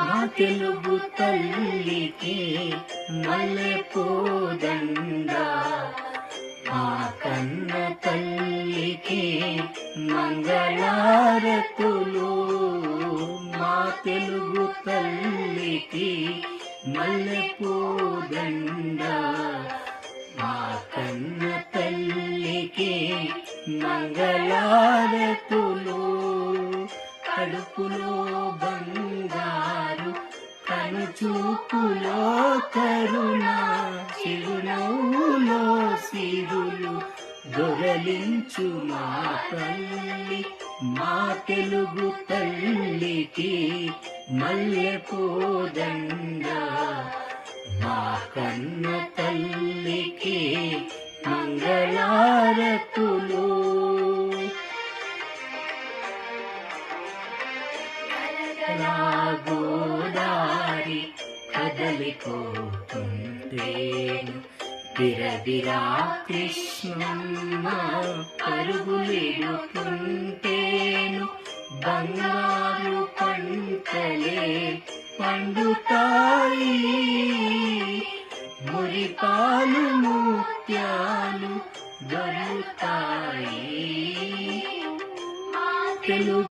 మా తెలుగు తల్లికి మల్లెపూదండ, మా కన్న తల్లికి మంగళారతులు. మా తెలుగు తల్లికి మల్లెపూదండ, మా కన్న తల్లికి మంగళారతులు. కడుపులో బంగారు, కనుచూపులో కరుణ, చిరునవ్వులో సిరులు దొరలించు మా తల్లి. మా తెలుగు తల్లికి మల్లెపూదండ, మా కన్న తల్లికి మంగళారతులు. గోదారి కదలిపోతుంటేను, బిరబిరా కృష్ణమ్మ పరుగులిడుతుంటేను, బంగారు పంటలే పండుతాయి, మురిపాలు ముత్యాలు దొరుకుతాయి. తెలుగు